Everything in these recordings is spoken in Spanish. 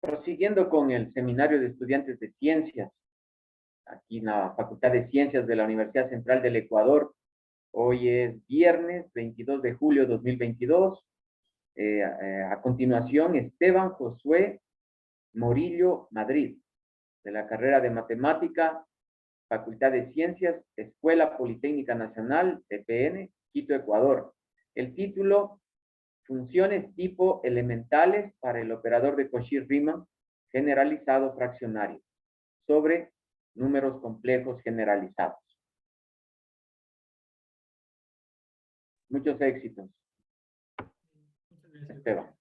Prosiguiendo con el Seminario de Estudiantes de Ciencias, aquí en la Facultad de Ciencias de la Universidad Central del Ecuador. Hoy es viernes 22 de julio de 2022. A continuación, Esteban Josué Morillo Madrid, de la carrera de Matemática, Facultad de Ciencias, Escuela Politécnica Nacional, EPN, Quito, Ecuador. El título: Funciones tipo elementales para el operador de Cauchy-Riemann generalizado fraccionario, sobre números complejos generalizados. Muchos éxitos, Esteban.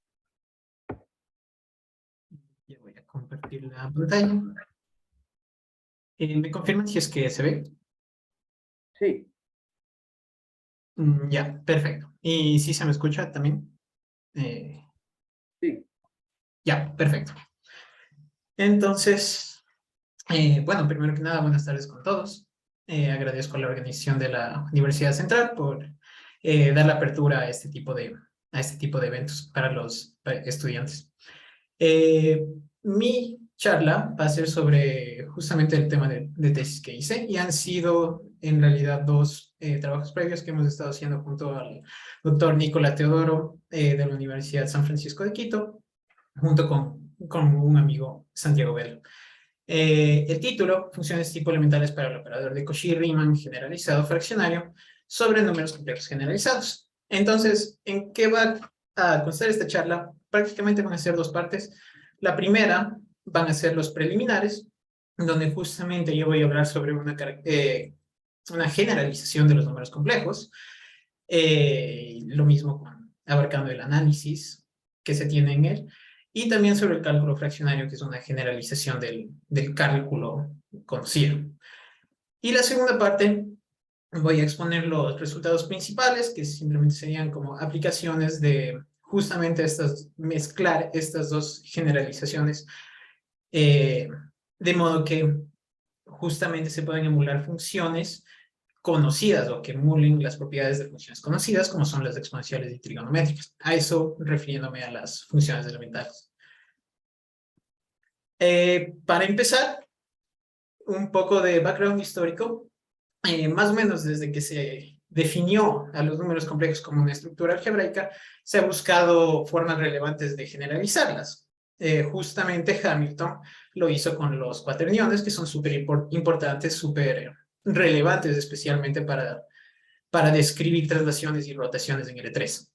Ya voy a compartir la pantalla. ¿Me confirman si es que se ve? Sí. Ya, perfecto. ¿Y si se me escucha también? Sí. Ya, perfecto. Entonces, bueno, primero que nada, buenas tardes con todos. Agradezco a la organización de la Universidad Central por dar la apertura a este tipo de eventos para los estudiantes. Mi charla va a ser sobre justamente el tema de tesis que hice, y han sido en realidad dos trabajos previos que hemos estado haciendo junto al doctor Nicolás Teodoro de la Universidad San Francisco de Quito, junto con un amigo, Santiago Velo. El título: Funciones tipo elementales para el operador de Cauchy-Riemann generalizado fraccionario sobre números complejos generalizados. Entonces, ¿en qué va a constar esta charla? Prácticamente van a ser dos partes. La primera van a ser los preliminares, donde justamente yo voy a hablar sobre una generalización de los números complejos. Lo mismo abarcando el análisis que se tiene en él, y también sobre el cálculo fraccionario, que es una generalización del cálculo conocido. Y la segunda parte, voy a exponer los resultados principales, que simplemente serían como aplicaciones de justamente mezclar estas dos generalizaciones, de modo que justamente se pueden emular funciones conocidas, o que emulen las propiedades de funciones conocidas, como son las exponenciales y trigonométricas. A eso refiriéndome a las funciones elementales. Para empezar, un poco de background histórico. Más o menos desde que se definió a los números complejos como una estructura algebraica, se ha buscado formas relevantes de generalizarlas. Justamente Hamilton lo hizo con los cuaterniones, que son súper importantes, súper relevantes, especialmente para describir traslaciones y rotaciones en L3.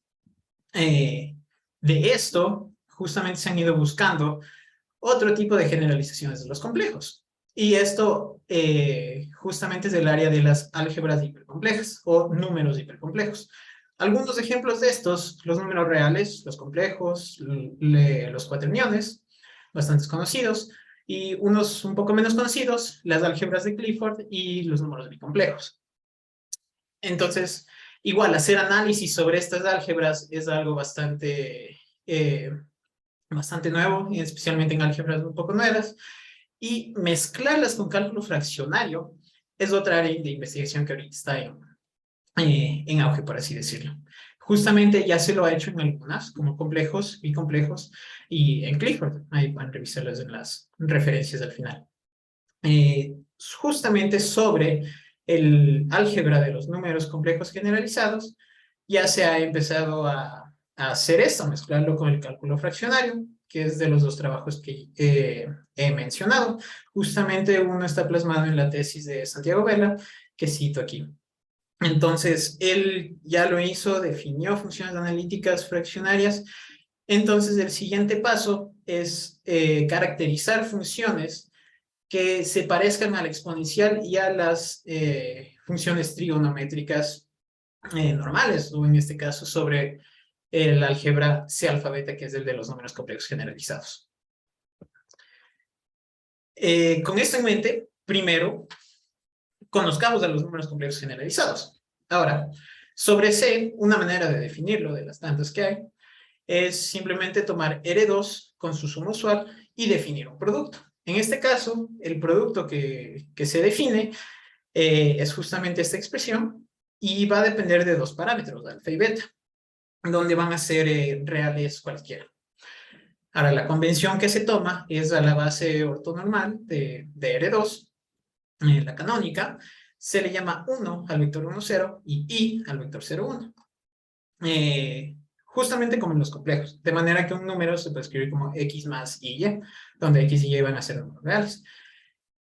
De esto, justamente se han ido buscando otro tipo de generalizaciones de los complejos. Y esto justamente es del área de las álgebras hipercomplejas o números hipercomplejos. Algunos ejemplos de estos: los números reales, los complejos, los cuaterniones, bastantes conocidos, y unos un poco menos conocidos, las álgebras de Clifford y los números bicomplejos. Entonces, igual, hacer análisis sobre estas álgebras es algo bastante nuevo, y especialmente en álgebras un poco nuevas, y mezclarlas con cálculo fraccionario es otra área de investigación que ahorita está en auge, por así decirlo. Justamente ya se lo ha hecho en algunas, como complejos, bicomplejos, y en Clifford. Ahí pueden revisarlas en las referencias al final. Justamente sobre el álgebra de los números complejos generalizados, ya se ha empezado a hacer esto, mezclarlo con el cálculo fraccionario, que es de los dos trabajos que he mencionado. Justamente uno está plasmado en la tesis de Santiago Vela, que cito aquí. Entonces, él ya lo hizo, definió funciones analíticas fraccionarias. Entonces, el siguiente paso es caracterizar funciones que se parezcan a la exponencial y a las funciones trigonométricas normales, o en este caso sobre el álgebra C alfa beta, que es el de los números complejos generalizados. Con esto en mente, primero, conozcamos a los números complejos generalizados. Ahora, sobre C, una manera de definirlo, de las tantas que hay, es simplemente tomar R2 con su suma usual y definir un producto. En este caso, el producto que se define es justamente esta expresión, y va a depender de dos parámetros, alfa y beta, donde van a ser reales cualquiera. Ahora, la convención que se toma es a la base ortonormal de R2, la canónica, se le llama 1 al vector 1, 0 y I al vector 0, 1. Justamente como en los complejos, de manera que un número se puede escribir como x más y, donde x y y van a ser números reales.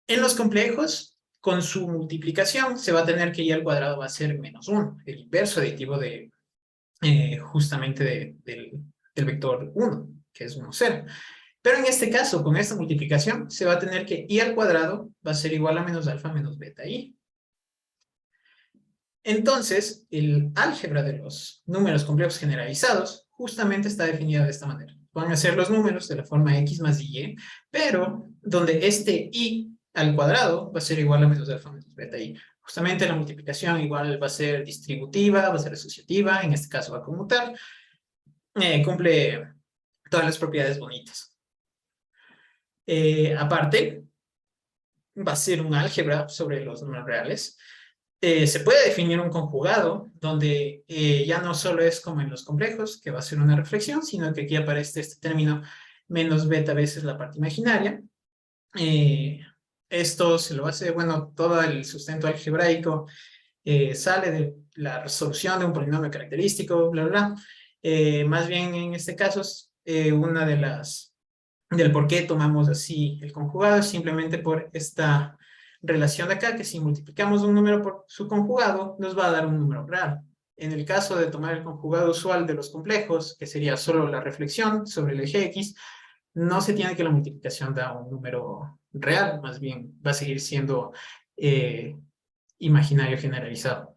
En los complejos, con su multiplicación, se va a tener que y al cuadrado va a ser menos 1, el inverso aditivo de justamente del vector 1, que es 1, 0. Pero en este caso, con esta multiplicación, se va a tener que y al cuadrado va a ser igual a menos alfa menos beta i. Entonces, el álgebra de los números complejos generalizados justamente está definida de esta manera. Van a ser los números de la forma x más y, pero donde este y al cuadrado va a ser igual a menos alfa menos beta i. Justamente la multiplicación igual va a ser distributiva, va a ser asociativa, en este caso va a conmutar, cumple todas las propiedades bonitas. Aparte, va a ser un álgebra sobre los números reales. Se puede definir un conjugado donde ya no solo es como en los complejos, que va a ser una reflexión, sino que aquí aparece este término menos beta veces la parte imaginaria. Esto se lo hace, bueno, todo el sustento algebraico sale de la resolución de un polinomio característico, bla, bla, bla. Más bien en este caso, una de las del por qué tomamos así el conjugado es simplemente por esta relación de acá, que si multiplicamos un número por su conjugado, nos va a dar un número real. En el caso de tomar el conjugado usual de los complejos, que sería solo la reflexión sobre el eje X, no se tiene que la multiplicación da un número real, más bien va a seguir siendo imaginario generalizado.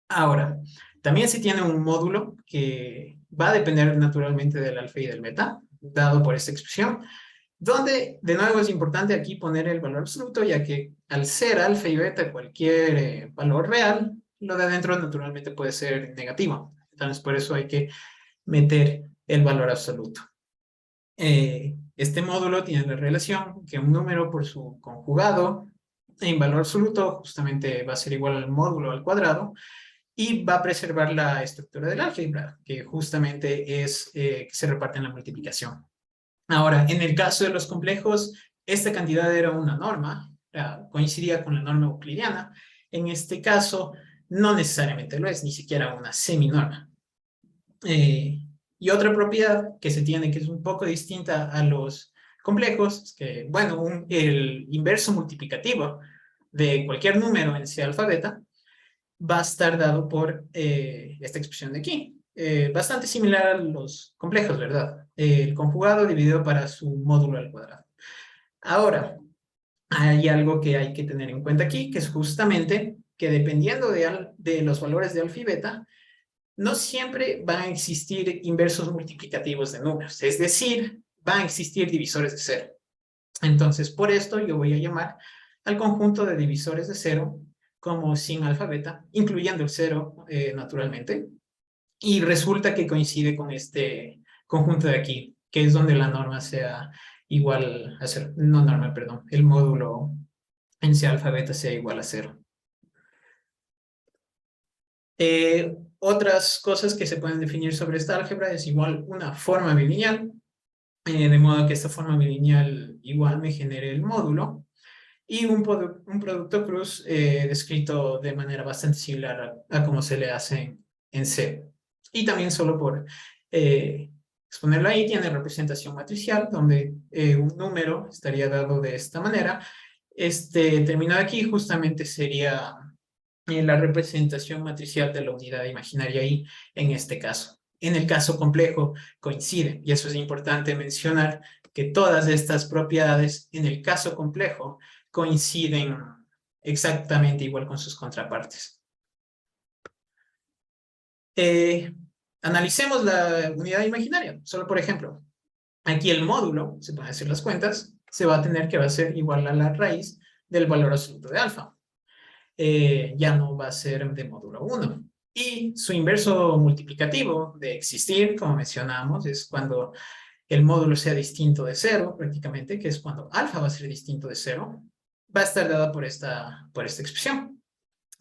Ahora, también se tiene un módulo que va a depender naturalmente del alfa y del beta, dado por esta expresión, donde de nuevo es importante aquí poner el valor absoluto, ya que al ser alfa y beta cualquier valor real, lo de adentro naturalmente puede ser negativo. Entonces por eso hay que meter el valor absoluto. Este módulo tiene la relación que un número por su conjugado en valor absoluto justamente va a ser igual al módulo al cuadrado, y va a preservar la estructura del álgebra, que justamente es que se reparte en la multiplicación. Ahora, en el caso de los complejos, esta cantidad era una norma, coincidía con la norma euclidiana. En este caso, no necesariamente lo es, ni siquiera una seminorma. Y otra propiedad que se tiene, que es un poco distinta a los complejos, es que, bueno, el inverso multiplicativo de cualquier número en C alfa beta va a estar dado por esta expresión de aquí. Bastante similar a los complejos, ¿verdad? El conjugado dividido para su módulo al cuadrado. Ahora, hay algo que hay que tener en cuenta aquí, que es justamente que dependiendo de los valores de alfa y beta, no siempre van a existir inversos multiplicativos de números. Es decir, van a existir divisores de cero. Entonces, por esto yo voy a llamar al conjunto de divisores de cero como sin alfa beta, incluyendo el cero, naturalmente. Y resulta que coincide con este conjunto de aquí, que es donde la norma sea igual a cero. No norma, perdón. El módulo en C alfa beta sea igual a cero. Otras cosas que se pueden definir sobre esta álgebra es igual una forma bilineal, de modo que esta forma bilineal igual me genere el módulo, y un producto cruz descrito de manera bastante similar a como se le hace en C. Y también solo por exponerlo ahí, tiene representación matricial, donde un número estaría dado de esta manera. Este término de aquí justamente sería la representación matricial de la unidad imaginaria I en este caso. En el caso complejo coincide, y eso es importante mencionar, que todas estas propiedades en el caso complejo coinciden exactamente igual con sus contrapartes. Analicemos la unidad imaginaria. Solo por ejemplo, aquí el módulo, se pueden hacer las cuentas, se va a tener que va a ser igual a la raíz del valor absoluto de alfa. Ya no va a ser de módulo 1. Y su inverso multiplicativo de existir, como mencionamos, es cuando el módulo sea distinto de 0, prácticamente, que es cuando alfa va a ser distinto de 0, va a estar dada por esta expresión.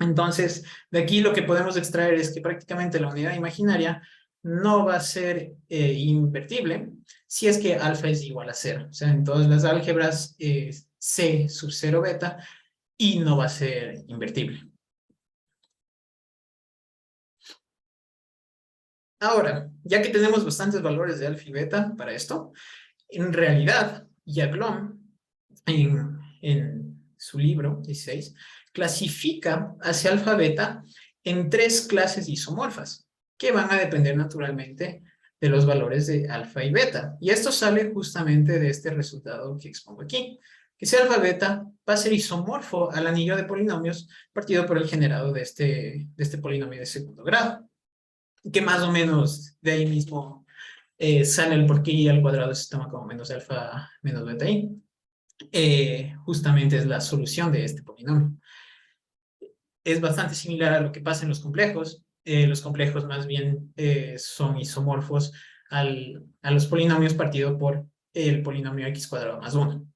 Entonces, de aquí lo que podemos extraer es que prácticamente la unidad imaginaria no va a ser invertible si es que alfa es igual a 0. O sea, en todas las álgebras C sub 0 beta, y no va a ser invertible. Ahora, ya que tenemos bastantes valores de alfa y beta para esto, en realidad, Yaglom, en su libro 16, clasifica hacia alfa beta en 3 clases isomorfas, que van a depender naturalmente de los valores de alfa y beta. Y esto sale justamente de este resultado que expongo aquí, que si alfa beta va a ser isomorfo al anillo de polinomios partido por el generado de este polinomio de segundo grado, que más o menos de ahí mismo sale el por qué y al cuadrado se toma como menos alfa menos beta i. Justamente es la solución de este polinomio. Es bastante similar a lo que pasa en los complejos. Los complejos más bien son isomorfos a los polinomios partido por el polinomio x cuadrado más 1,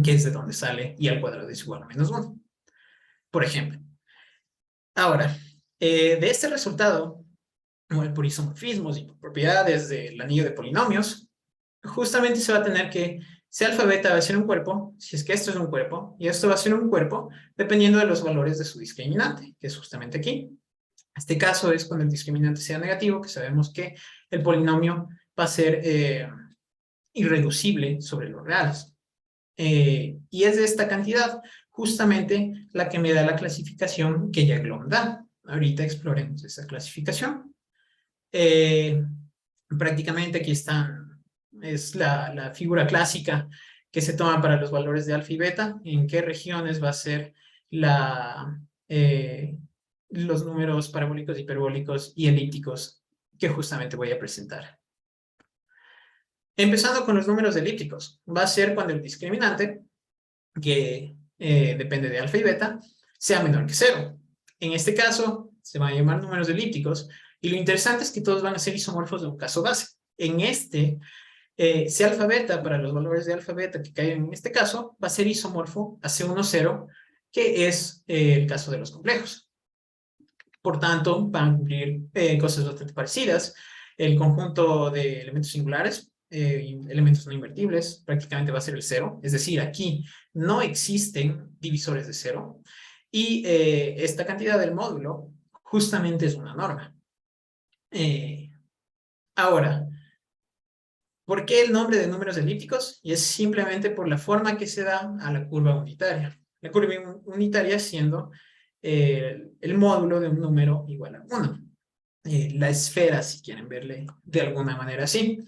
que es de donde sale y al cuadrado es igual a menos 1, por ejemplo. Ahora, de este resultado, por isomorfismos y por propiedades del anillo de polinomios, justamente se va a tener que, si alfa beta va a ser un cuerpo, si es que esto es un cuerpo, y esto va a ser un cuerpo, dependiendo de los valores de su discriminante, que es justamente aquí. Este caso es cuando el discriminante sea negativo, que sabemos que el polinomio va a ser irreducible sobre los reales. Y es de esta cantidad justamente la que me da la clasificación que Yaglom da. Ahorita exploremos esa clasificación. Prácticamente aquí es la figura clásica que se toma para los valores de alfa y beta, en qué regiones va a ser los números parabólicos, hiperbólicos y elípticos que justamente voy a presentar. Empezando con los números elípticos, va a ser cuando el discriminante, que depende de alfa y beta, sea menor que 0. En este caso, se van a llamar números elípticos, y lo interesante es que todos van a ser isomorfos de un caso base. En este, si alfa beta, para los valores de alfa beta que caen en este caso, va a ser isomorfo a C1, 0, que es el caso de los complejos. Por tanto, van a cumplir cosas bastante parecidas. El conjunto de elementos singulares, elementos no invertibles, prácticamente va a ser el 0. Es decir, aquí no existen divisores de 0. Y esta cantidad del módulo justamente es una norma. Ahora, ¿por qué el nombre de números elípticos? Y es simplemente por la forma que se da a la curva unitaria. La curva unitaria siendo el módulo de un número igual a 1. La esfera, si quieren verle de alguna manera así.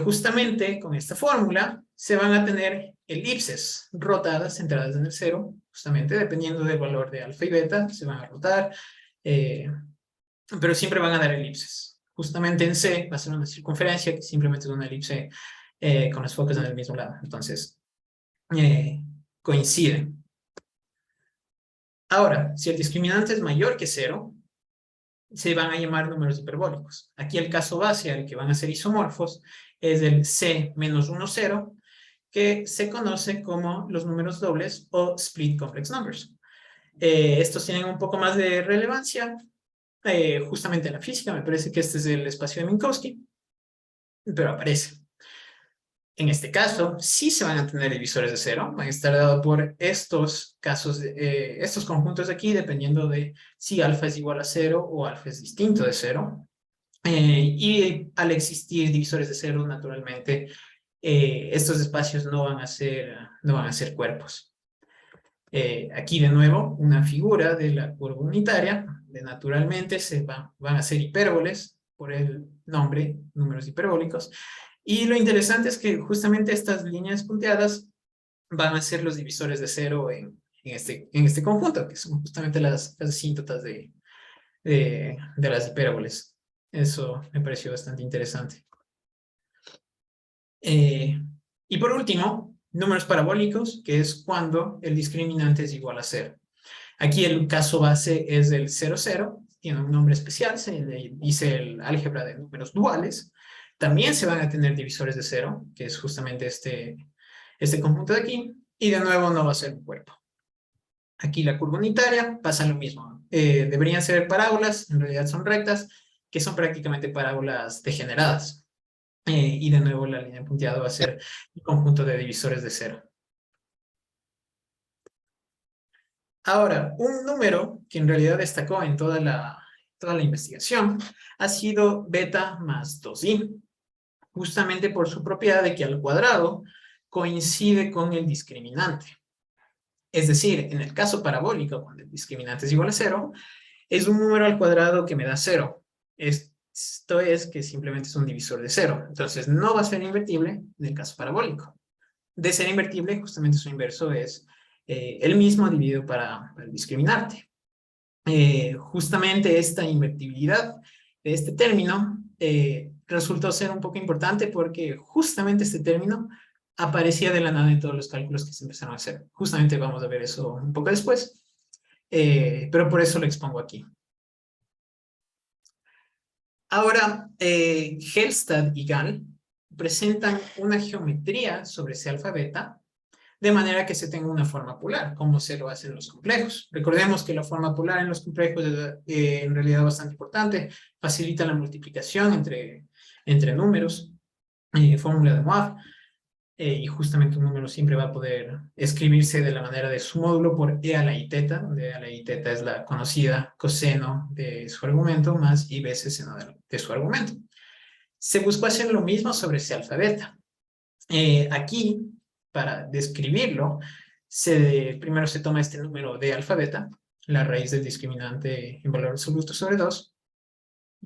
Justamente con esta fórmula se van a tener elipses rotadas centradas en el 0, justamente dependiendo del valor de alfa y beta, se van a rotar, pero siempre van a dar elipses. Justamente en C va a ser una circunferencia que simplemente es una elipse con los focos en el mismo lado. Entonces, coinciden. Ahora, si el discriminante es mayor que 0, se van a llamar números hiperbólicos. Aquí el caso base al que van a ser isomorfos es el C menos 1, 0, que se conoce como los números dobles o split complex numbers. Estos tienen un poco más de relevancia, justamente en la física. Me parece que este es el espacio de Minkowski, pero aparece. En este caso, sí se van a tener divisores de 0, van a estar dados por estos casos, estos conjuntos de aquí, dependiendo de si alfa es igual a 0 o alfa es distinto de 0. Y al existir divisores de 0, naturalmente, estos espacios no van a ser cuerpos. Aquí de nuevo, una figura de la curva unitaria, de naturalmente van a ser hipérboles, por el nombre, números hiperbólicos. Y lo interesante es que justamente estas líneas punteadas van a ser los divisores de 0 en este conjunto, que son justamente las asíntotas de las hipérboles. Eso me pareció bastante interesante. Y por último, números parabólicos, que es cuando el discriminante es igual a 0. Aquí el caso base es el 0, 0, tiene un nombre especial, se le dice el álgebra de números duales. También se van a tener divisores de 0, que es justamente este conjunto de aquí, y de nuevo no va a ser un cuerpo. Aquí la curva unitaria pasa lo mismo. Deberían ser parábolas, en realidad son rectas, que son prácticamente parábolas degeneradas. Y de nuevo la línea punteada va a ser el conjunto de divisores de cero. Ahora, un número que en realidad destacó en toda la investigación ha sido beta más 2i, justamente por su propiedad de que al cuadrado coincide con el discriminante. Es decir, en el caso parabólico, cuando el discriminante es igual a 0, es un número al cuadrado que me da 0. Esto es que simplemente es un divisor de 0. Entonces, no va a ser invertible en el caso parabólico. De ser invertible, justamente su inverso es el mismo dividido para el discriminante. Justamente esta invertibilidad de este término resultó ser un poco importante porque justamente este término aparecía de la nada en todos los cálculos que se empezaron a hacer. Justamente vamos a ver eso un poco después, pero por eso lo expongo aquí. Ahora, Helstad y Gall presentan una geometría sobre ese alfa beta de manera que se tenga una forma polar, como se lo hacen los complejos. Recordemos que la forma polar en los complejos es en realidad bastante importante, facilita la multiplicación entre números, fórmula de Moivre, y justamente un número siempre va a poder escribirse de la manera de su módulo por e a la i teta, donde e a la i teta es la conocida coseno de su argumento más i veces seno de su argumento. Se buscó hacer lo mismo sobre ese alfa beta. Aquí, para describirlo, primero se toma este número de alfa beta, la raíz del discriminante en valor absoluto sobre 2,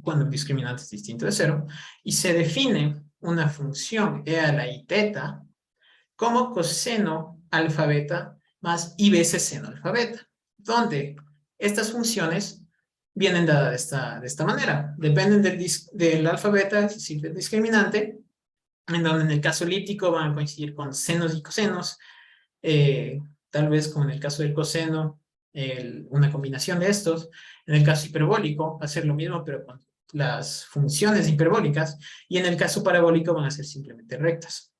cuando el discriminante es distinto de 0, y se define una función e a la i teta como coseno alfa beta más i veces seno alfa beta, donde estas funciones vienen dadas de esta manera. Dependen del alfa beta, es decir, del discriminante, en donde en el caso elíptico van a coincidir con senos y cosenos, tal vez como en el caso del coseno, una combinación de estos. En el caso hiperbólico va a ser lo mismo, pero con las funciones hiperbólicas, y en el caso parabólico van a ser simplemente rectas.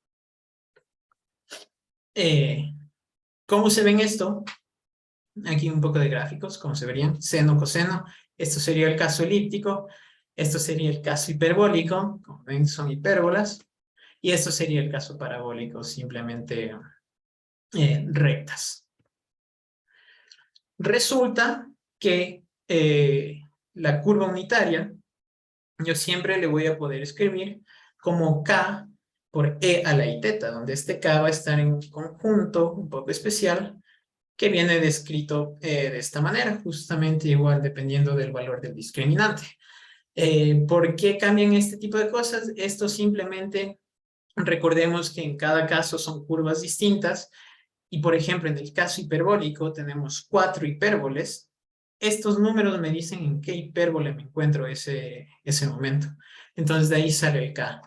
¿Cómo se ven esto? Aquí un poco de gráficos, como se verían, seno, coseno. Esto sería el caso elíptico, esto sería el caso hiperbólico, como ven son hipérbolas, y esto sería el caso parabólico, simplemente rectas. Resulta que la curva unitaria yo siempre le voy a poder escribir como K por E a la I teta, donde este K va a estar en un conjunto un poco especial que viene descrito de esta manera, justamente igual dependiendo del valor del discriminante. ¿Por qué cambian este tipo de cosas? Esto simplemente, recordemos que en cada caso son curvas distintas, y por ejemplo en el caso hiperbólico tenemos 4 hipérboles. Estos números me dicen en qué hipérbole me encuentro ese momento. Entonces de ahí sale el K.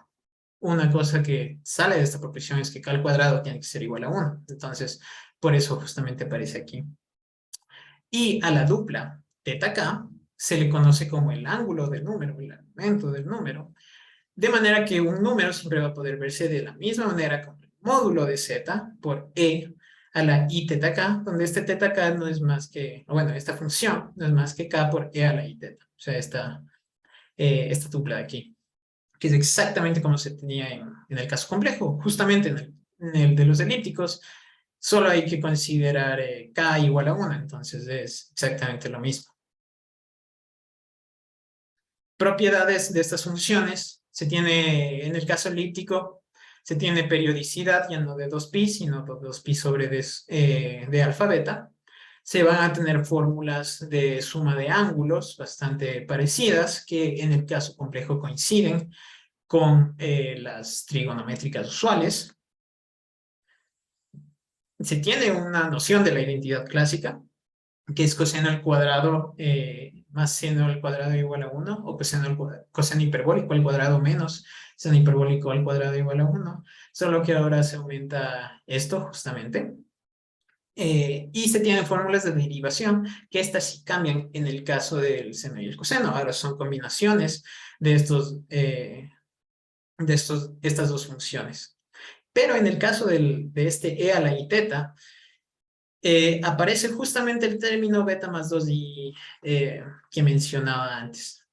Una cosa que sale de esta proporción es que K al cuadrado tiene que ser igual a 1. Entonces, por eso justamente aparece aquí. Y a la dupla teta K se le conoce como el ángulo del número, el argumento del número. De manera que un número siempre va a poder verse de la misma manera como el módulo de z por e a la i teta k, donde este teta k no es más que, bueno, esta función no es más que k por e a la i teta. O sea, esta dupla de aquí, que es exactamente como se tenía en el caso complejo. Justamente en el de los elípticos, solo hay que considerar k igual a 1, entonces es exactamente lo mismo. Propiedades de estas funciones. Se tiene, en el caso elíptico, se tiene periodicidad ya no de 2pi, sino de 2pi sobre de alfa beta. Se van a tener fórmulas de suma de ángulos bastante parecidas, que en el caso complejo coinciden con las trigonométricas usuales. Se tiene una noción de la identidad clásica, que es coseno al cuadrado más seno al cuadrado igual a 1, o coseno hiperbólico al cuadrado menos seno hiperbólico al cuadrado igual a 1, solo que ahora se aumenta esto justamente. Y se tienen fórmulas de derivación, que estas sí cambian en el caso del seno y el coseno. Ahora son combinaciones de estas dos funciones. Pero en el caso de este e a la i teta, aparece justamente el término beta más 2i que mencionaba antes.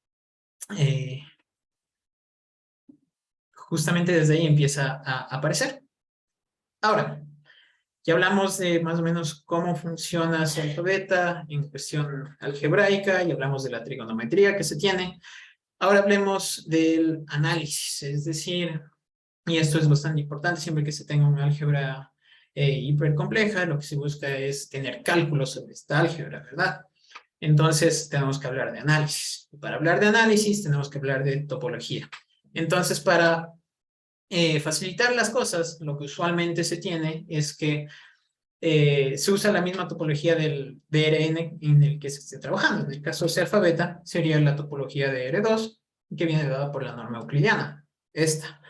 justamente desde ahí empieza a aparecer. Ahora, ya hablamos de más o menos cómo funciona el alfabeta en cuestión algebraica, y hablamos de la trigonometría que se tiene. Ahora hablemos del análisis, es decir, y esto es bastante importante, siempre que se tenga una álgebra hipercompleja, lo que se busca es tener cálculos sobre esta álgebra, ¿verdad? Entonces tenemos que hablar de análisis. Para hablar de análisis tenemos que hablar de topología. Entonces, para facilitar las cosas, lo que usualmente se tiene es que se usa la misma topología del DRN en el que se esté trabajando. En el caso de ese alfabeta, sería la topología de R2, que viene dada por la norma euclidiana. Esta.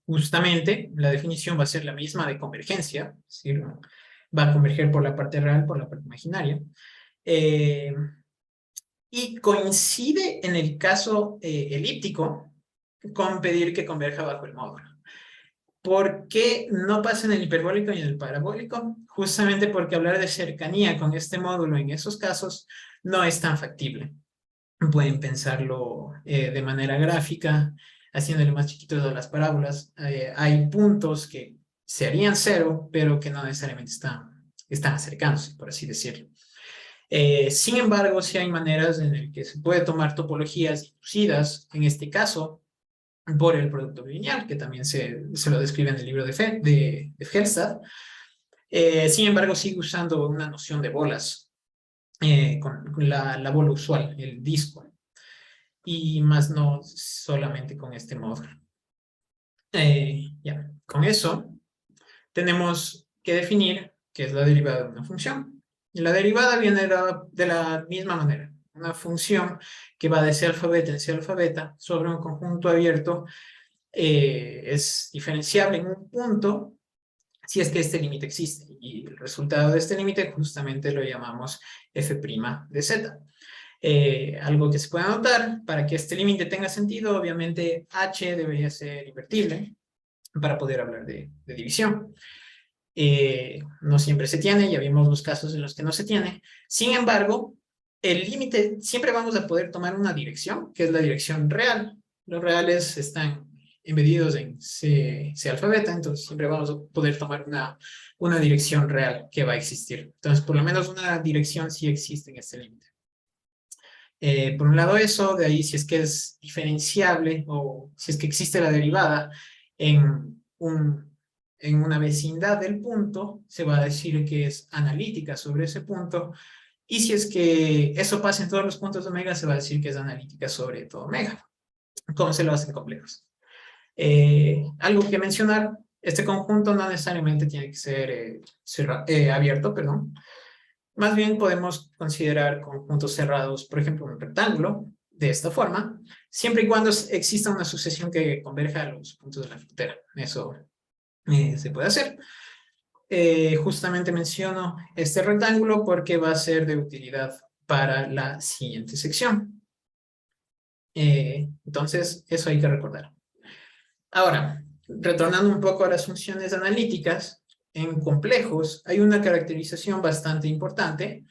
Justamente, la definición va a ser la misma de convergencia, es decir, va a converger por la parte real, por la parte imaginaria. Y coincide en el caso elíptico con pedir que converja bajo el módulo. ¿Por qué no pasa en el hiperbólico y en el parabólico? Justamente porque hablar de cercanía con este módulo en esos casos no es tan factible. Pueden pensarlo de manera gráfica, haciéndole más chiquito de las parábolas. Hay puntos que serían cero, pero que no necesariamente están acercándose, por así decirlo. Sin embargo, sí hay maneras en las que se puede tomar topologías inducidas, en este caso, por el producto lineal, que también se lo describe en el libro de Fjellstad. Sin embargo, sigue usando una noción de bolas, con la bola usual, el disco, y más no solamente con este módulo. Ya, con eso tenemos que definir qué es la derivada de una función. Y la derivada viene de la misma manera. Una función que va de C alfabeta en C alfabeta sobre un conjunto abierto es diferenciable en un punto si es que este límite existe. Y el resultado de este límite justamente lo llamamos f' de z. Algo que se puede anotar, para que este límite tenga sentido, obviamente h debería ser invertible para poder hablar de división. No siempre se tiene, ya vimos los casos en los que no se tiene. Sin embargo, el límite, siempre vamos a poder tomar una dirección, que es la dirección real. Los reales están embedidos en C alfabeta, entonces siempre vamos a poder tomar una dirección real que va a existir. Entonces, por lo menos una dirección sí existe en este límite. Por un lado eso, de ahí si es que es diferenciable o si es que existe la derivada en una vecindad del punto, se va a decir que es analítica sobre ese punto, y si es que eso pasa en todos los puntos de omega, se va a decir que es analítica sobre todo omega. ¿Cómo se lo hacen complejos? Algo que mencionar, este conjunto no necesariamente tiene que ser abierto, perdón. Más bien podemos considerar conjuntos cerrados, por ejemplo, un rectángulo, de esta forma, siempre y cuando exista una sucesión que converja a los puntos de la frontera. Eso se puede hacer. Justamente menciono este rectángulo porque va a ser de utilidad para la siguiente sección. Entonces, eso hay que recordar. Ahora, retornando un poco a las funciones analíticas, en complejos hay una caracterización bastante importante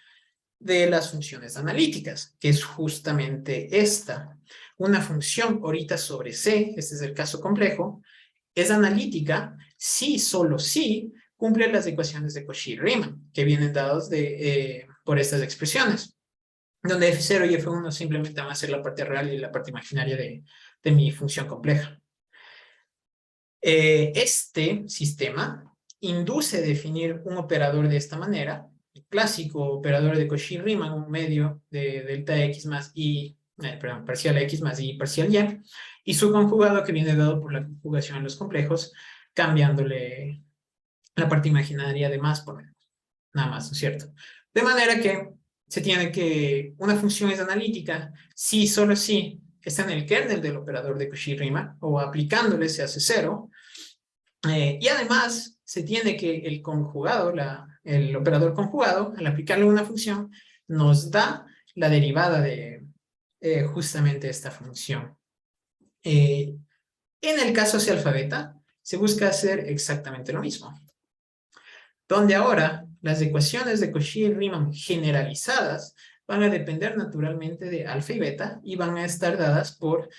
de las funciones analíticas, que es justamente esta. Una función ahorita sobre C, este es el caso complejo, es analítica si, solo si, cumple las ecuaciones de Cauchy-Riemann, que vienen dados por estas expresiones, donde F0 y F1 simplemente van a ser la parte real y la parte imaginaria de mi función compleja. Este sistema induce definir un operador de esta manera, el clásico operador de Cauchy-Riemann, un medio de delta x más y, perdón, parcial x más y parcial y su conjugado que viene dado por la conjugación en los complejos, cambiándole la parte imaginaria de más por menos, nada más, ¿no es cierto? De manera que se tiene que una función es analítica si solo si está en el kernel del operador de Cauchy-Riemann o aplicándole se hace cero. Y además se tiene que el conjugado, el operador conjugado, al aplicarle una función, nos da la derivada de justamente esta función. En el caso C alfabeta, se busca hacer exactamente lo mismo. Donde ahora las ecuaciones de Cauchy-Riemann generalizadas van a depender naturalmente de alfa y beta y van a estar dadas por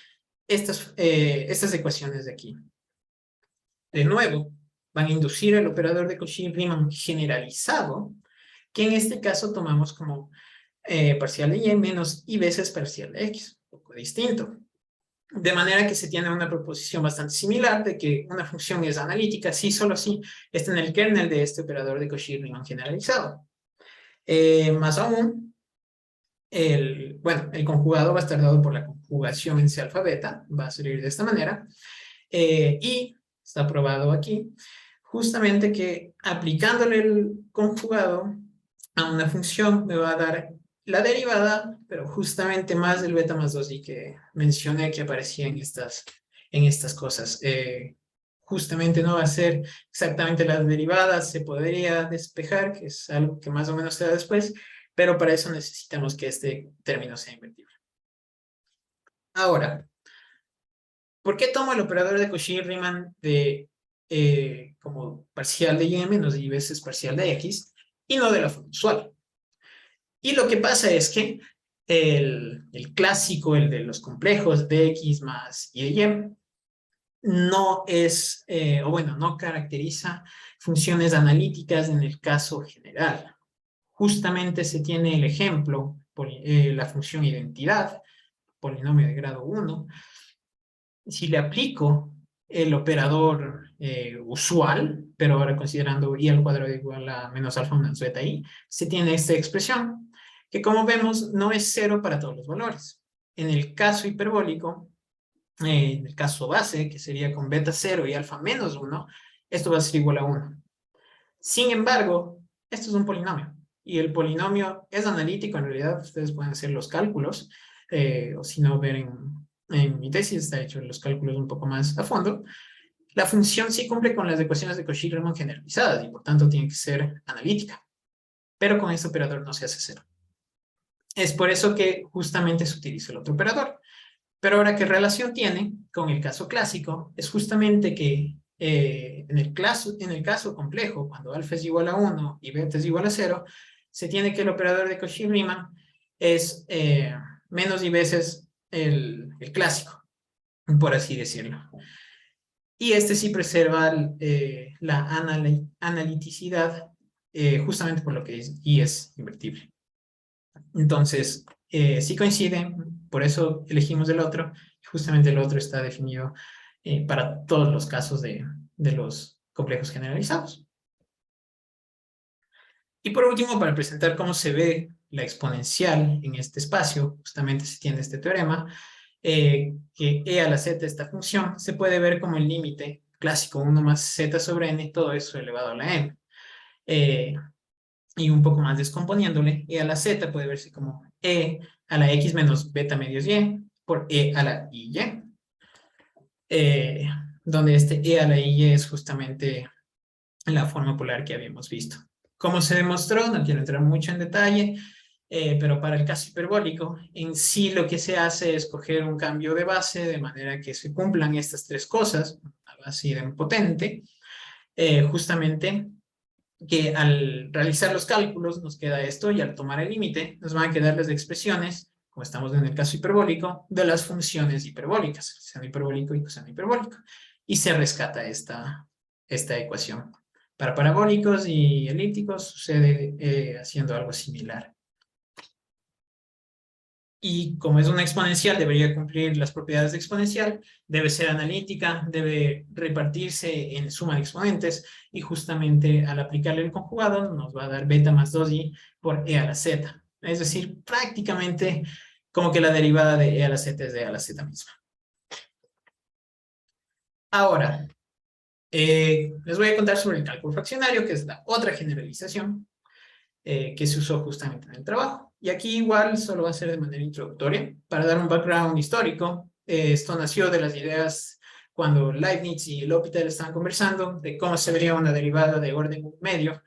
estas ecuaciones de aquí. De nuevo, van a inducir el operador de Cauchy-Riemann generalizado, que en este caso tomamos como parcial de y menos y veces parcial de x, un poco distinto. De manera que se tiene una proposición bastante similar de que una función es analítica si solo si está en el kernel de este operador de Cauchy-Riemann generalizado. Más aún, el conjugado va a estar dado por la conjugación en C alfa beta, va a salir de esta manera, y está probado aquí, justamente que aplicándole el conjugado a una función me va a dar la derivada, pero justamente más del beta más 2i que mencioné que aparecía en estas cosas. Justamente no va a ser exactamente las derivadas, se podría despejar, que es algo que más o menos se da después, pero para eso necesitamos que este término sea invertible. Ahora, ¿por qué tomo el operador de Cauchy-Riemann como parcial de y menos y veces parcial de x y no de la forma usual? Y lo que pasa es que el clásico, el de los complejos de x más y de y, no es, no caracteriza funciones analíticas en el caso general. Justamente se tiene el ejemplo, la función identidad, polinomio de grado 1. Si le aplico el operador usual, pero ahora considerando i al cuadrado igual a menos alfa menos beta i, se tiene esta expresión, que como vemos no es cero para todos los valores. En el caso hiperbólico, en el caso base, que sería con beta 0 y alfa menos 1, esto va a ser igual a 1. Sin embargo, esto es un polinomio, y el polinomio es analítico, en realidad ustedes pueden hacer los cálculos, o si no, ver en mi tesis está hecho los cálculos un poco más a fondo. La función sí cumple con las ecuaciones de Cauchy-Riemann generalizadas, y por tanto tiene que ser analítica, pero con este operador no se hace cero. Es por eso que justamente se utiliza el otro operador. Pero ahora, ¿qué relación tiene con el caso clásico? Es justamente que en el caso complejo, cuando alfa es igual a 1 y beta es igual a 0, se tiene que el operador de Cauchy-Riemann es menos y veces el clásico, por así decirlo. Y este sí preserva la analiticidad justamente por lo que y es invertible. Entonces, sí coinciden, por eso elegimos el otro. Justamente el otro está definido para todos los casos de los complejos generalizados. Y por último, para presentar cómo se ve la exponencial en este espacio, justamente se tiene este teorema, que e a la z, esta función, se puede ver como el límite clásico 1 más z sobre n, todo eso elevado a la n. Y un poco más descomponiéndole, e a la z puede verse como e a la x menos beta medios y por e a la y, donde este e a la y es justamente la forma polar que habíamos visto. Como se demostró, no quiero entrar mucho en detalle, pero para el caso hiperbólico, en sí lo que se hace es coger un cambio de base de manera que se cumplan estas tres cosas, una base idempotente, justamente que al realizar los cálculos nos queda esto y al tomar el límite nos van a quedar las expresiones, como estamos en el caso hiperbólico, de las funciones hiperbólicas, seno hiperbólico y coseno hiperbólico. Y se rescata esta ecuación. Para parabólicos y elípticos sucede haciendo algo similar. Y como es una exponencial, debería cumplir las propiedades de exponencial, debe ser analítica, debe repartirse en suma de exponentes, y justamente al aplicarle el conjugado nos va a dar beta más 2i por e a la z. Es decir, prácticamente como que la derivada de e a la z es de e a la z misma. Ahora, les voy a contar sobre el cálculo fraccionario, que es la otra generalización que se usó justamente en el trabajo. Y aquí igual solo va a ser de manera introductoria, para dar un background histórico. Esto nació de las ideas cuando Leibniz y L'Hopital estaban conversando de cómo se vería una derivada de orden medio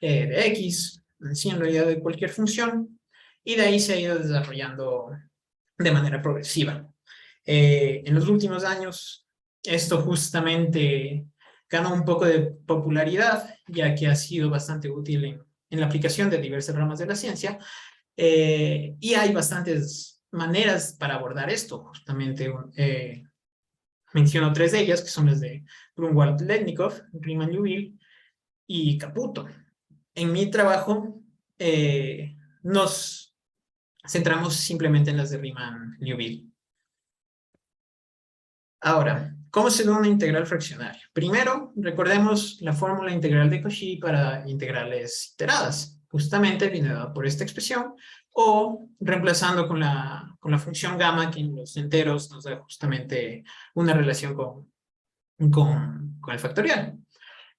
de x, en realidad de cualquier función, y de ahí se ha ido desarrollando de manera progresiva. En los últimos años, esto justamente ganó un poco de popularidad, ya que ha sido bastante útil en la aplicación de diversas ramas de la ciencia, Y hay bastantes maneras para abordar esto. Justamente menciono 3 de ellas, que son las de Grunwald-Letnikov, Riemann-Liouville y Caputo. En mi trabajo nos centramos simplemente en las de Riemann-Liouville. Ahora, ¿cómo se da una integral fraccionaria? Primero, recordemos la fórmula integral de Cauchy para integrales iteradas. Justamente viene dada por esta expresión, o reemplazando con la función gamma, que en los enteros nos da justamente una relación con el factorial.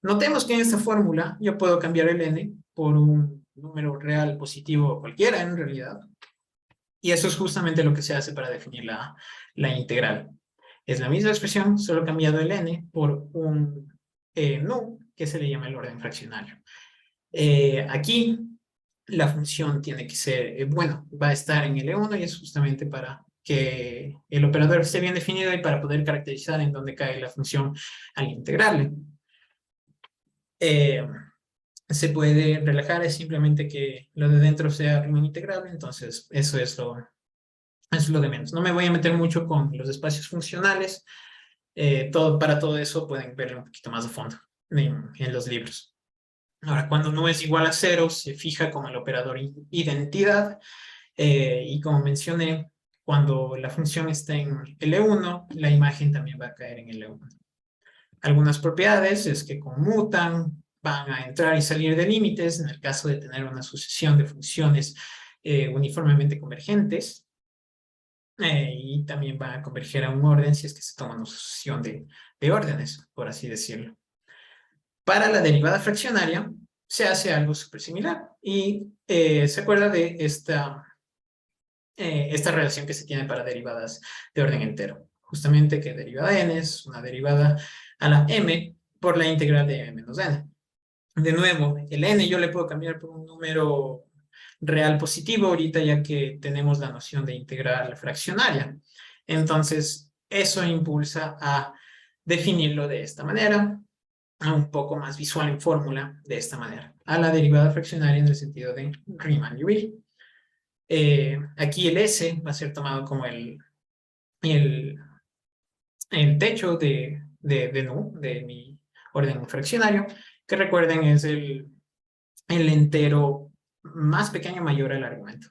Notemos que en esta fórmula yo puedo cambiar el n por un número real positivo cualquiera en realidad, y eso es justamente lo que se hace para definir la integral. Es la misma expresión, solo cambiado el n por un nu, que se le llama el orden fraccionario. Aquí la función tiene que ser, bueno, va a estar en L1 y es justamente para que el operador esté bien definido y para poder caracterizar en dónde cae la función al integrarle. Se puede relajar, es simplemente que lo de dentro sea Riemann integrable, entonces eso es lo de menos. No me voy a meter mucho con los espacios funcionales, para todo eso pueden verlo un poquito más a fondo en los libros. Ahora, cuando no es igual a 0, se fija como el operador identidad, y como mencioné, cuando la función está en L1, la imagen también va a caer en L1. Algunas propiedades es que conmutan, van a entrar y salir de límites, en el caso de tener una sucesión de funciones uniformemente convergentes, y también van a converger a un orden si es que se toma una sucesión de órdenes, por así decirlo. Para la derivada fraccionaria se hace algo súper similar y se acuerda de esta relación que se tiene para derivadas de orden entero. Justamente que derivada de n es una derivada a la m por la integral de m menos n. De nuevo, el n yo le puedo cambiar por un número real positivo ahorita, ya que tenemos la noción de integral fraccionaria. Entonces, eso impulsa a definirlo de esta manera, un poco más visual en fórmula, de esta manera, a la derivada fraccionaria en el sentido de Riemann-Liouville. Aquí el S va a ser tomado como el techo de nu, de mi orden fraccionario, que recuerden es el entero más pequeño mayor al argumento.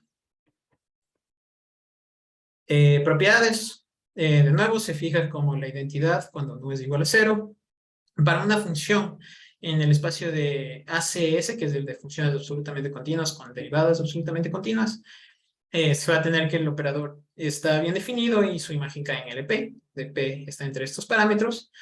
Propiedades, de nuevo se fija como la identidad cuando nu es igual a 0. Para una función en el espacio de ACS, que es el de funciones absolutamente continuas con derivadas absolutamente continuas, se va a tener que el operador está bien definido y su imagen cae en LP. P está entre estos parámetros.